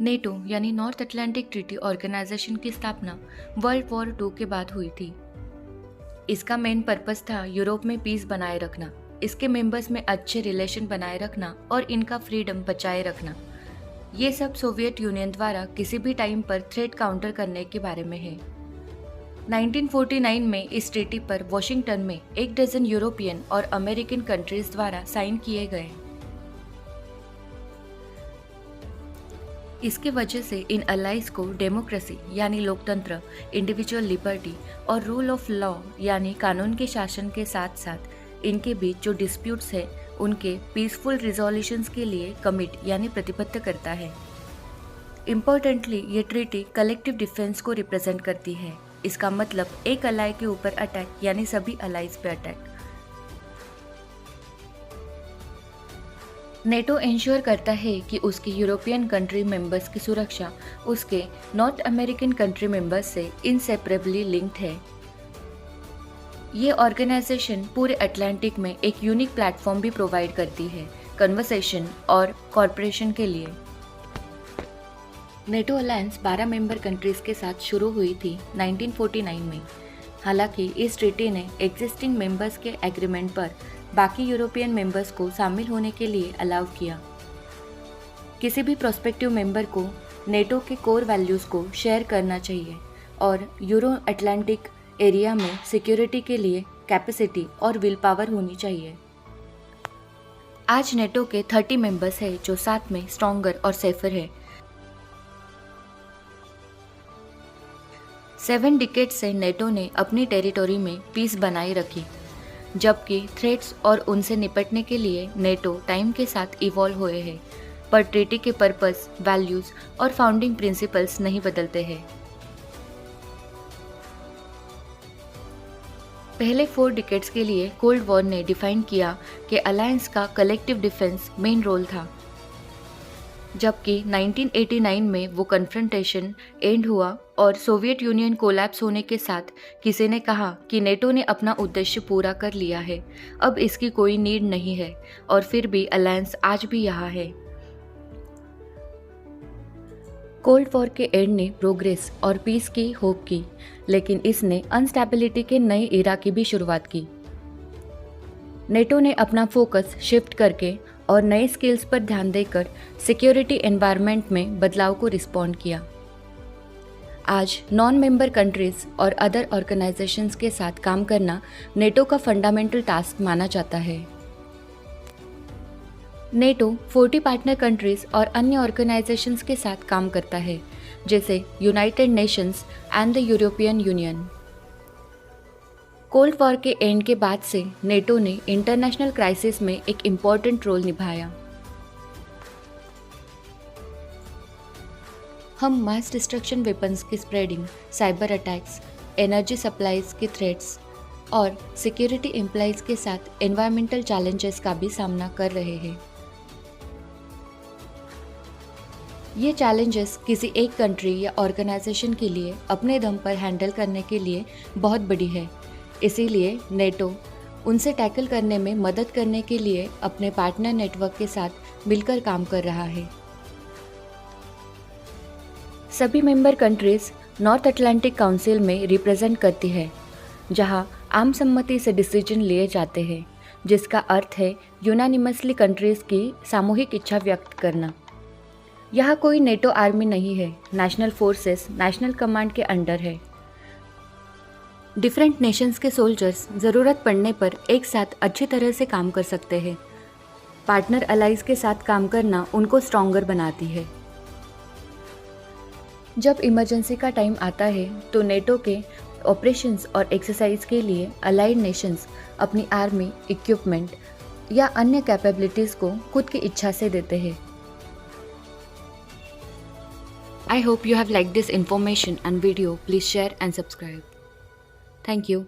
NATO यानी north Atlantic treaty organisation की स्थापना वर्ल्ड वॉर II के बाद हुई थी। इसका मेन पर्पस था यूरोप में पीस बनाए रखना, इसके मेंबर्स में अच्छे रिलेशन बनाए रखना और इनका फ्रीडम बचाए रखना। ये सब सोवियत यूनियन द्वारा किसी भी टाइम पर थ्रेट काउंटर करने के बारे में है। 1949 में इस ट्रीटी पर वॉशिंगटन में 1 डज़न यूरोपियन और अमेरिकन कंट्रीज द्वारा साइन किए गए। इसके वजह से इन अलाइज को डेमोक्रेसी यानी लोकतंत्र, इंडिविजुअल लिबर्टी और रूल ऑफ लॉ यानी कानून के शासन के साथ साथ इनके बीच जो डिस्प्यूट्स है उनके पीसफुल रिजोल्यूशंस के लिए कमिट यानी प्रतिबद्ध करता है। इम्पोर्टेंटली ये ट्रीटी कलेक्टिव डिफेंस को रिप्रेजेंट करती है। इसका मतलब एक अलाई के ऊपर अटैक यानी सभी अलाइज पे अटैक। नेटो इंश्योर करता है कि उसकी यूरोपियन कंट्री मेंबर्स की सुरक्षा उसके नॉर्थ अमेरिकन कंट्री मेंबर्स से इनसेपरेबली लिंक्ड है। ये ऑर्गेनाइजेशन पूरे अटलांटिक में एक यूनिक प्लेटफॉर्म भी प्रोवाइड करती है कन्वर्सेशन और कॉर्पोरेशन के लिए। नेटो अलायंस 12 मेंबर कंट्रीज के साथ शुरू हुई थी 1949 में। हालांकि इस ट्रीटी ने एग्जिस्टिंग मेंबर्स के एग्रीमेंट पर बाकी यूरोपियन मेंबर्स को शामिल होने के लिए अलाउ किया। किसी भी प्रोस्पेक्टिव मेंबर को नेटो के कोर वैल्यूज़ को शेयर करना चाहिए और यूरो अटलांटिक एरिया में सिक्योरिटी के लिए कैपेसिटी और विल पावर होनी चाहिए। आज नेटो के 30 मेंबर्स हैं जो साथ में स्ट्रॉन्गर और सेफर है। 7 डिकेड से नेटो ने अपनी टेरिटोरी में पीस बनाए रखी, जबकि थ्रेट्स और उनसे निपटने के लिए नेटो टाइम के साथ इवॉल्व हुए हैं, पर ट्रीटी के पर्पस, वैल्यूज़ और फाउंडिंग प्रिंसिपल्स नहीं बदलते हैं। पहले 4 डिकेड्स के लिए कोल्ड वॉर ने डिफाइन किया कि अलायंस का कलेक्टिव डिफेंस मेन रोल था, जबकि 1989 में वो कन्फ्रंटेशन एंड हुआ और सोवियत यूनियन कोलैप्स होने के साथ किसी ने कहा कि नेटो ने अपना उद्देश्य पूरा कर लिया है, अब इसकी कोई नीड नहीं है, और फिर भी अलायंस आज भी यहाँ है। कोल्ड वॉर के एंड ने प्रोग्रेस और पीस की होप की, लेकिन इसने अनस्टेबिलिटी के नए एरा की भी शुरुआत की। नेटो ने अपना फोकस शिफ्ट करके और नए स्किल्स पर ध्यान देकर सिक्योरिटी एनवायरनमेंट में बदलाव को रिस्पॉन्ड किया। आज नॉन मेंबर कंट्रीज और अदर ऑर्गेनाइजेशंस के साथ काम करना नेटो का फंडामेंटल टास्क माना जाता है। नेटो 40 पार्टनर कंट्रीज और अन्य ऑर्गेनाइजेशंस के साथ काम करता है, जैसे United Nations and the European union. Cold war के एंड के बाद से नेटो ने इंटरनेशनल क्राइसिस में एक इम्पॉर्टेंट रोल निभाया। हम मास डिस्ट्रक्शन वेपन्स की spreading, cyber attacks, energy supplies के थ्रेट्स और सिक्योरिटी एम्प्लॉइज के साथ एनवायरमेंटल चैलेंजेस का भी सामना कर रहे हैं। ये चैलेंजेस किसी एक कंट्री या ऑर्गेनाइजेशन के लिए अपने दम पर हैंडल करने के लिए बहुत बड़ी है, इसीलिए नेटो उनसे टैकल करने में मदद करने के लिए अपने पार्टनर नेटवर्क के साथ मिलकर काम कर रहा है। सभी member countries north Atlantic council में रिप्रेजेंट करती है, जहां आम सम्मति से डिसीजन लिए जाते हैं, जिसका अर्थ है यूनानिमसली कंट्रीज की सामूहिक इच्छा व्यक्त करना। यहाँ कोई नेटो आर्मी नहीं है, नेशनल फोर्सेस नेशनल कमांड के अंडर है। डिफरेंट नेशंस के सोल्जर्स ज़रूरत पड़ने पर एक साथ अच्छी तरह से काम कर सकते हैं। पार्टनर अलाइज के साथ काम करना उनको स्ट्रॉन्गर बनाती है। जब इमरजेंसी का टाइम आता है तो नेटो के ऑपरेशंस और एक्सरसाइज के लिए अलाइड नेशंस अपनी आर्मी, इक्विपमेंट या अन्य कैपेबिलिटीज़ को खुद की इच्छा से देते हैं। I hope you have liked this information and video. Please share and subscribe. Thank you.